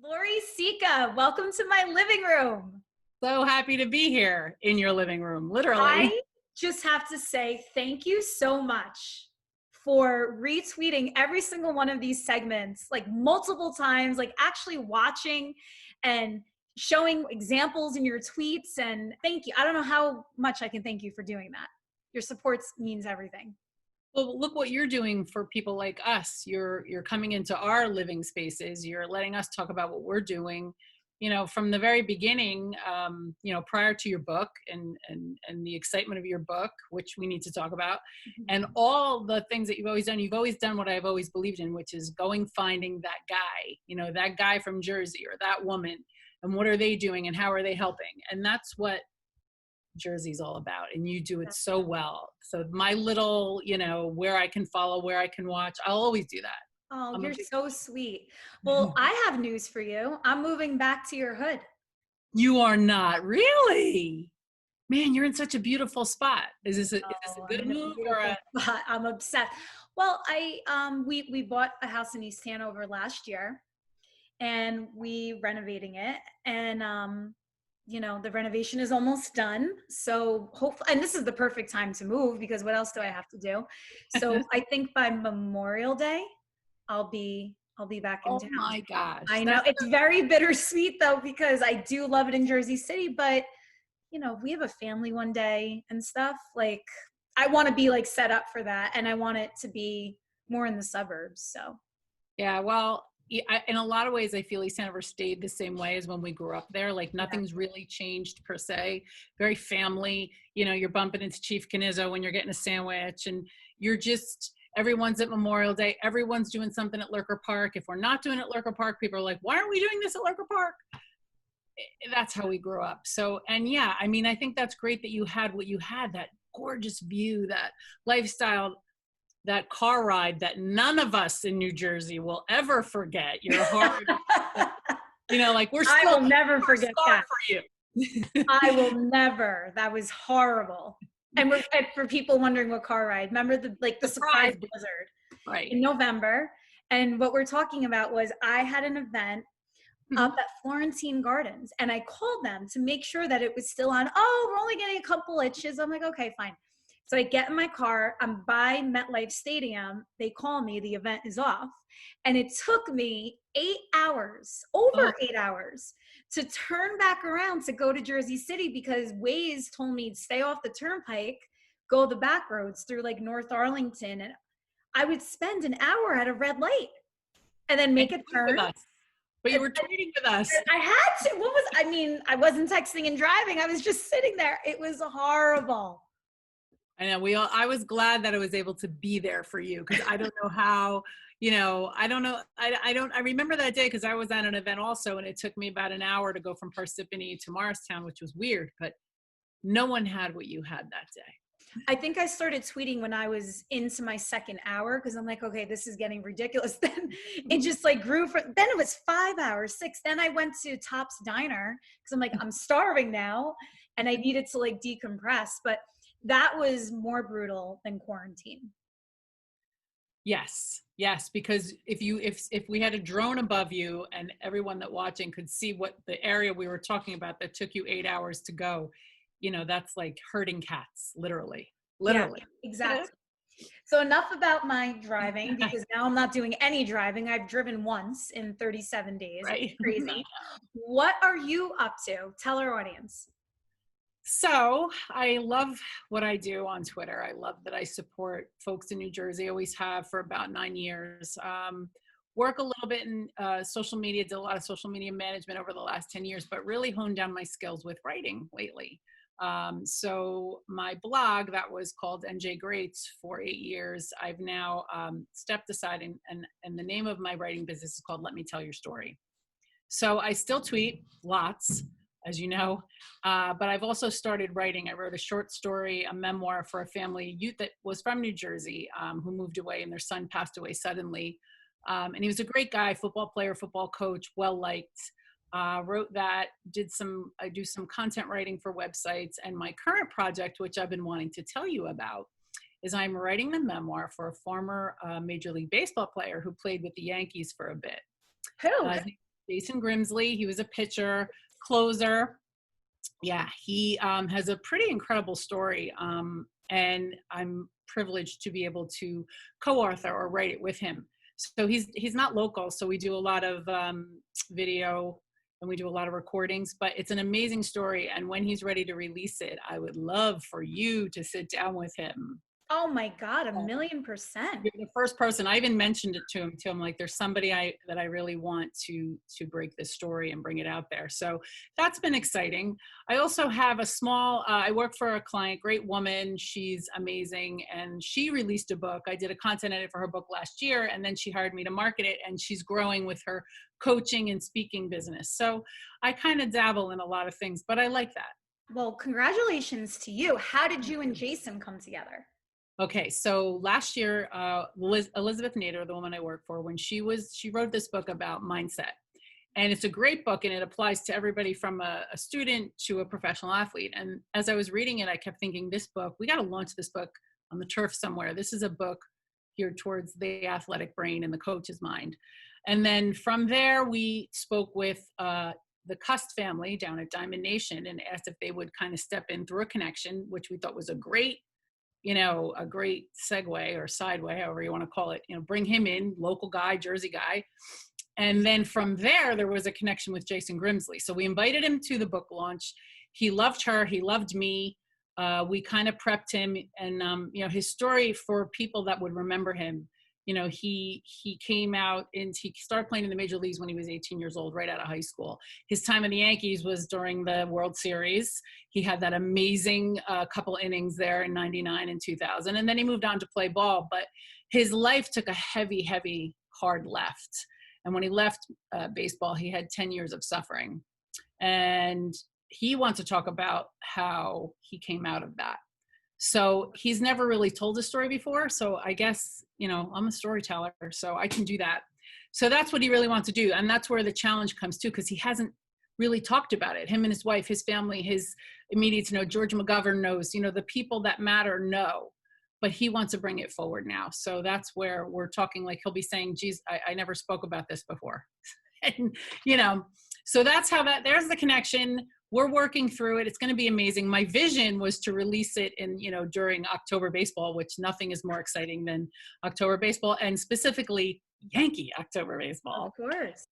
Lori Sica, welcome to my living room. So happy to be here in your living room, literally. I just have to say thank you so much for retweeting every single one of these segments, like multiple times, like actually watching and showing examples in your tweets. And thank you. I don't know how much I can thank you for doing that. Your support means everything. Well, look what you're doing for people like us. You're coming into our living spaces. You're letting us talk about what we're doing. From the very beginning, prior to your book and the excitement of your book, which we need to talk about, and all the things that you've always done. You've always done what I've always believed in, which is finding that guy, that guy from Jersey or that woman, and what are they doing and how are they helping? And that's what Jersey's all about, and you do it so well. So my little, where I can follow, where I can watch, I'll always do that. Oh, you're so sweet. Well, I have news for you. I'm moving back to your hood. You are not really. Man, you're in such a beautiful spot. Is this a good move or a? I'm obsessed. Well, we bought a house in East Hanover last year, and we renovating it, and the renovation is almost done. So hopefully, and this is the perfect time to move because what else do I have to do? So I think by Memorial Day, I'll be back in town. Oh my gosh. I know it's very bittersweet though, because I do love it in Jersey City, but if we have a family one day and stuff, like I want to be like set up for that, and I want it to be more in the suburbs. So yeah, well, in a lot of ways, I feel East Hanover stayed the same way as when we grew up there. Like nothing's really changed per se. Very family. You're bumping into Chief Canizzo when you're getting a sandwich, and you're just, everyone's at Memorial Day. Everyone's doing something at Lurker Park. If we're not doing it at Lurker Park, people are like, why aren't we doing this at Lurker Park? That's how we grew up. So, and yeah, I mean, I think that's great that you had what you had, that gorgeous view, that lifestyle, that car ride that none of us in New Jersey will ever forget. You're hard, like we're still. I will never forget that for you. I will never. That was horrible. And for people wondering what car ride, remember the surprise blizzard right in November. And what we're talking about was I had an event up at Florentine Gardens, and I called them to make sure that it was still on. Oh, we're only getting a couple itches. I'm like, okay, fine. So I get in my car, I'm by MetLife Stadium. They call me, the event is off. And it took me 8 hours, over 8 hours, to turn back around to go to Jersey City because Waze told me to stay off the turnpike, go the back roads through like North Arlington. And I would spend an hour at a red light and then make a turn. But you were tweeting with us. I had to. I wasn't texting and driving. I was just sitting there. It was horrible. I know I was glad that I was able to be there for you, because I don't know how, I don't know. I remember that day because I was at an event also, and it took me about an hour to go from Parsippany to Morristown, which was weird, but no one had what you had that day. I think I started tweeting when I was into my second hour, because I'm like, okay, this is getting ridiculous. Then it just like grew then it was 5 hours, 6. Then I went to Top's Diner because I'm like, I'm starving now and I needed to like decompress. But that was more brutal than quarantine. Yes, because if we had a drone above you and everyone that watching could see what the area we were talking about that took you 8 hours to go, that's like herding cats, literally. Yeah, exactly. So enough about my driving, because now I'm not doing any driving. I've driven once in 37 days. Right. It's crazy. What are you up to? Tell our audience. So I love what I do on Twitter. I love that I support folks in New Jersey. I always have for about 9 years. Work a little bit in social media, did a lot of social media management over the last 10 years, but really honed down my skills with writing lately. So my blog that was called NJ Greats for 8 years, I've now stepped aside, and the name of my writing business is called Let Me Tell Your Story. So I still tweet lots, as you know, but I've also started writing. I wrote a short story, a memoir for a family youth that was from New Jersey, who moved away and their son passed away suddenly. And he was a great guy, football player, football coach, well-liked. Wrote that, I do some content writing for websites. And my current project, which I've been wanting to tell you about, is I'm writing a memoir for a former Major League Baseball player who played with the Yankees for a bit. Who? Jason Grimsley. He was a pitcher, closer. Yeah, he has a pretty incredible story. And I'm privileged to be able to co-author or write it with him. So he's not local, so we do a lot of video and we do a lot of recordings, but it's an amazing story. And when he's ready to release it, I would love for you to sit down with him. Oh my God, 1,000,000%. You're the first person. I even mentioned it to him too. I'm like, there's somebody that I really want to break this story and bring it out there. So that's been exciting. I also have a small, I work for a client, great woman. She's amazing. And she released a book. I did a content edit for her book last year, and then she hired me to market it, and she's growing with her coaching and speaking business. So I kind of dabble in a lot of things, but I like that. Well, congratulations to you. How did you and Jason come together? Okay, so last year, Elizabeth Nader, the woman I work for, when she wrote this book about mindset. And it's a great book, and it applies to everybody from a student to a professional athlete. And as I was reading it, I kept thinking, this book, we got to launch this book on the turf somewhere. This is a book geared towards the athletic brain and the coach's mind. And then from there, we spoke with the Cust family down at Diamond Nation and asked if they would kind of step in through a connection, which we thought was a great segue or sideway, however you want to call it, bring him in, local guy, Jersey guy. And then from there was a connection with Jason Grimsley. So we invited him to the book launch. He loved her. He loved me. We kind of prepped him, and his story, for people that would remember him, he came out and he started playing in the major leagues when he was 18 years old, right out of high school. His time in the Yankees was during the World Series. He had that amazing couple innings there in 99 and 2000. And then he moved on to play ball, but his life took a heavy, heavy, hard left. And when he left baseball, he had 10 years of suffering. And he wants to talk about how he came out of that. So he's never really told a story before. So I guess, I'm a storyteller, so I can do that. So that's what he really wants to do. And that's where the challenge comes too, because he hasn't really talked about it. Him and his wife, his family, his immediates know, George McGovern knows, the people that matter know, but he wants to bring it forward now. So that's where we're talking, like he'll be saying, geez, I never spoke about this before. And, so that's how there's the connection. We're working through it. It's going to be amazing. My vision was to release it during October baseball, which nothing is more exciting than October baseball, and specifically Yankee October baseball. Of course.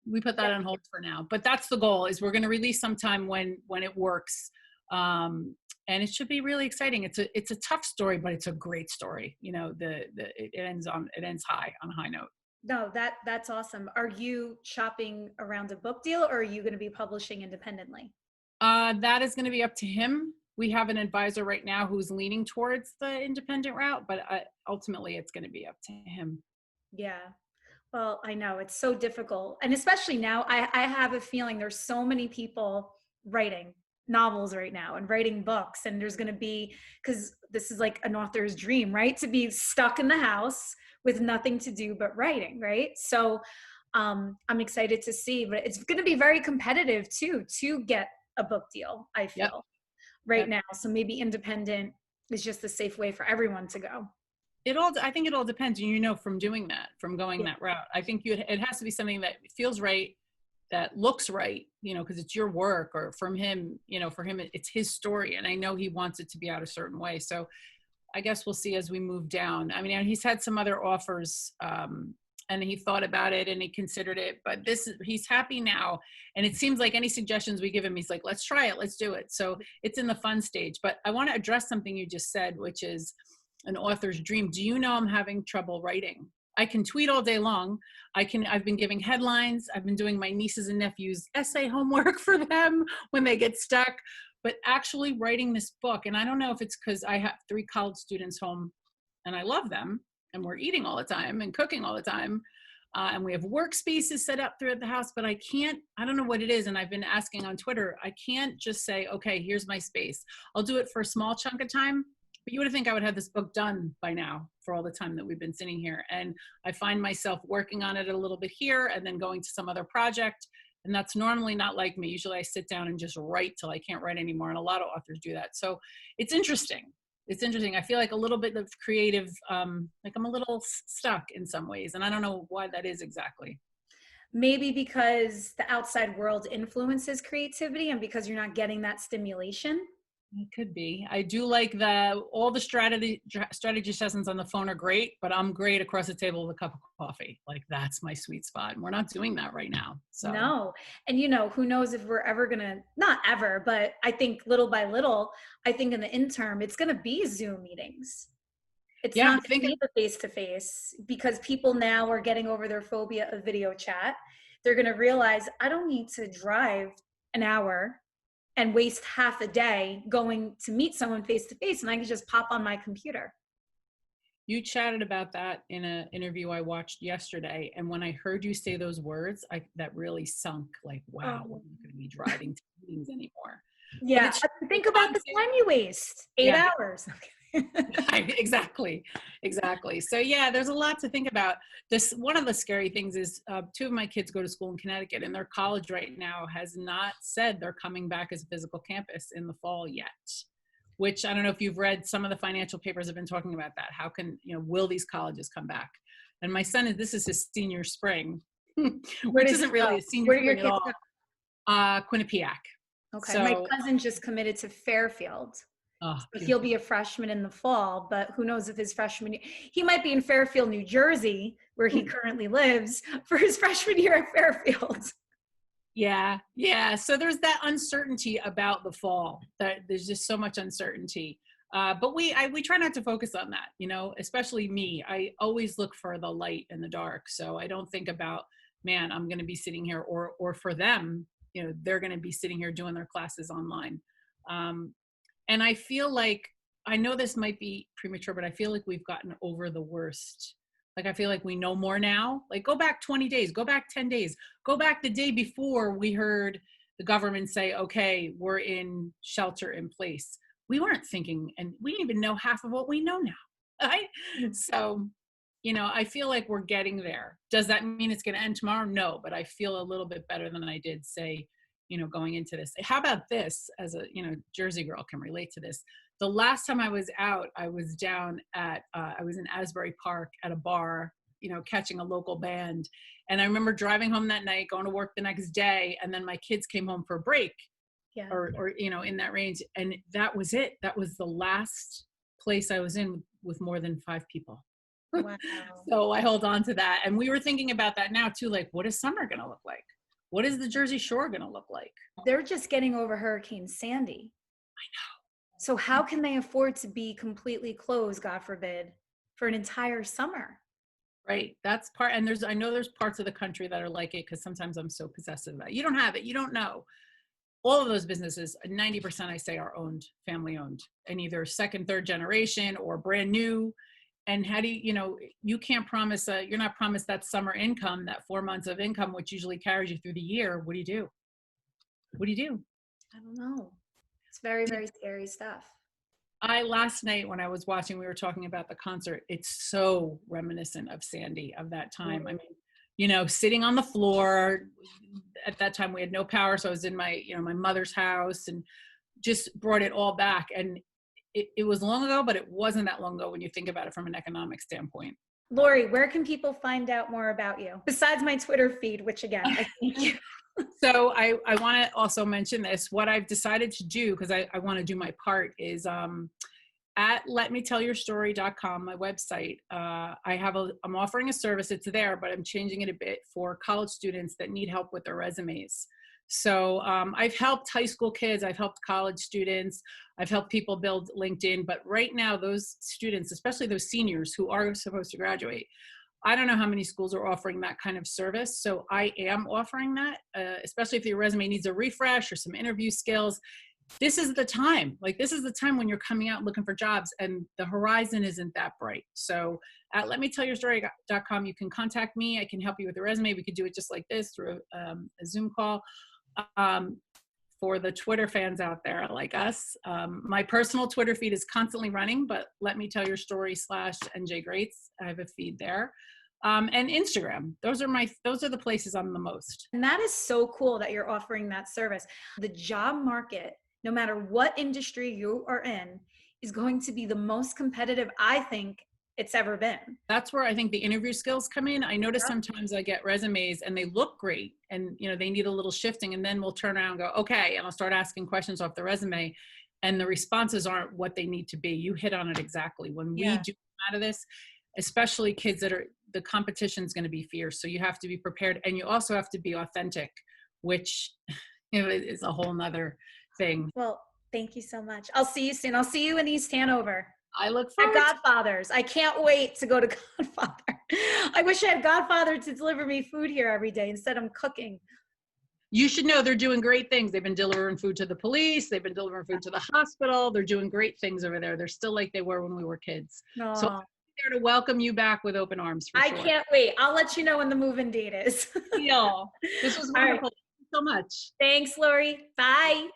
We put that on hold for now, but that's the goal, is we're going to release sometime when it works. And it should be really exciting. It's a tough story, but it's a great story. It ends on a high note. No, that's awesome. Are you shopping around a book deal, or are you going to be publishing independently? That is going to be up to him. We have an advisor right now who's leaning towards the independent route, but ultimately it's going to be up to him. Yeah. Well, I know it's so difficult. And especially now, I have a feeling there's so many people writing novels right now and writing books. And there's going to be, because this is like an author's dream, right? To be stuck in the house with nothing to do but writing, right? So I'm excited to see, but it's going to be very competitive too, to get a book deal, I feel, right now. So maybe independent is just the safe way for everyone to go. I think it all depends, from doing that, from going that route. I think it has to be something that feels right, that looks right, because it's your work, or from him, for him, it's his story. And I know he wants it to be out a certain way. So I guess we'll see as we move down. I mean, he's had some other offers, and he thought about it and he considered it, but he's happy now. And it seems like any suggestions we give him, he's like, let's try it, let's do it. So it's in the fun stage. But I want to address something you just said, which is an author's dream. Do you know I'm having trouble writing? I can tweet all day long. I've been giving headlines. I've been doing my nieces and nephews' essay homework for them when they get stuck, but actually writing this book. And I don't know if it's because I have 3 college students home and I love them, and we're eating all the time and cooking all the time. And we have workspaces set up throughout the house, but I don't know what it is. And I've been asking on Twitter, I can't just say, okay, here's my space. I'll do it for a small chunk of time, but you would think I would have this book done by now for all the time that we've been sitting here. And I find myself working on it a little bit here and then going to some other project. And that's normally not like me. Usually I sit down and just write till I can't write anymore. And a lot of authors do that. So it's interesting. I feel like a little bit of creative, like I'm a little stuck in some ways. And I don't know why that is exactly. Maybe because the outside world influences creativity and because you're not getting that stimulation. It could be. I do like all the strategy sessions on the phone are great, but I'm great across the table with a cup of coffee. Like that's my sweet spot. And we're not doing that right now. So No. And who knows if we're ever going to, not ever, but I think little by little, I think in the interim, it's going to be Zoom meetings. It's yeah, not I'm going to thinking be the face to face because people now are getting over their phobia of video chat. They're going to realize I don't need to drive an hour and waste half a day going to meet someone face to face, and I can just pop on my computer. you chatted about that in an interview I watched yesterday. And when I heard you say those words, that really sunk like, wow, we're Oh, not going to be driving to meetings anymore. But yeah. it's Think the about the concept. time you waste. Eight Yeah. hours. Exactly, exactly. So yeah, there's a lot to think about. This one of the scary things is two of my kids go to school in Connecticut, and their college right now has not said they're coming back as a physical campus in the fall yet. Which I don't know if you've read, some of the financial papers have been talking about that. How can will these colleges come back? And my son this is his senior spring, Where which does he isn't really go? a senior Where do your spring at kids all. go? Quinnipiac. Okay. My So, cousin just committed to Fairfield. oh, So he'll beautiful. be a freshman in the fall, but who knows if his freshman year, he might be in Fairfield, New Jersey, where he currently lives for his freshman year at Fairfield. Yeah, yeah. So there's that uncertainty about the fall. That there's just so much uncertainty. But we try not to focus on that. Especially me. I always look for the light in the dark. So I don't think about, man, I'm going to be sitting here, or for them, they're going to be sitting here doing their classes online. Um, and I feel like, I know this might be premature, but I feel like we've gotten over the worst. Like, I feel like we know more now. Like, go back 20 days, go back 10 days, go back the day before we heard the government say, okay, we're in shelter in place. We weren't thinking, and we didn't even know half of what we know now. Right? So, I feel like we're getting there. Does that mean it's going to end tomorrow? No, but I feel a little bit better than I did, say, going into this. How about this? As a, Jersey girl can relate to this. The last time I was out, I was down at, I was in Asbury Park at a bar, catching a local band. And I remember driving home that night, going to work the next day. And then my kids came home for a break, Yeah. or in that range. And that was it. That was the last place I was in with more than 5 people. Wow. So I hold on to that. And we were thinking about that now too. Like, what is summer going to look like? What is the Jersey Shore going to look like? They're just getting over Hurricane Sandy. So how can they afford to be completely closed, God forbid, for an entire summer? Right. That's part. And I know there's parts of the country that are like it, because sometimes I'm so possessive that you don't have it. You don't know. All of those businesses, 90% I say are family owned, and either second, third generation or brand new. And how do you can't promise, you're not promised that summer income, that 4 months of income, which usually carries you through the year. What do you do? What do you do? I don't know. It's very, very scary stuff. Last night when I was watching, we were talking about the concert. It's so reminiscent of Sandy, of that time. I mean, sitting on the floor. At that time we had no power. So I was in my mother's house, and just brought it all back. And it was long ago, but it wasn't that long ago when you think about it from an economic standpoint. Lori, where can people find out more about you? Besides my Twitter feed, which again, I thank you. So I want to also mention this. What I've decided to do, because I want to do my part, is at letmetellyourstory.com, my website, I'm offering a service. It's there, but I'm changing it a bit for college students that need help with their resumes. So I've helped high school kids, I've helped college students, I've helped people build LinkedIn, but right now those students, especially those seniors who are supposed to graduate, I don't know how many schools are offering that kind of service. So I am offering that, especially if your resume needs a refresh or some interview skills. This is the time. Like, this is the time when you're coming out looking for jobs, and the horizon isn't that bright. So at letmetellyourstory.com, you can contact me. I can help you with the resume. We could do it just like this through a Zoom call. For the Twitter fans out there like us, my personal Twitter feed is constantly running, but Let Me Tell Your Story /NJ Greats. I have a feed there. And Instagram. Those are the places I'm the most. And that is so cool that you're offering that service. The job market, no matter what industry you are in, is going to be the most competitive, I think, it's ever been. That's where I think the interview skills come in. I notice sometimes I get resumes and they look great and, you know, they need a little shifting, and then we'll turn around and go, okay. And I'll start asking questions off the resume, and the responses aren't what they need to be. You hit on it exactly. When we Yeah. do come out of this, especially kids that are, the competition is going to be fierce. So you have to be prepared, and you also have to be authentic, which you know, is a whole nother thing. Well, thank you so much. I'll see you soon. I'll see you in East Hanover. I look At forward to. Godfather's. I can't wait to go to Godfather. I wish I had Godfather to deliver me food here every day. Instead, I'm cooking. You should know they're doing great things. They've been delivering food to the police. They've been delivering food to the hospital. They're doing great things over there. They're still like they were when we were kids. So I'm Oh, there to welcome you back with open arms for I sure. can't wait. I'll let you know when the move-in date is. Deal. This was All right. wonderful. Thank you so much. Thanks, Lori. Bye.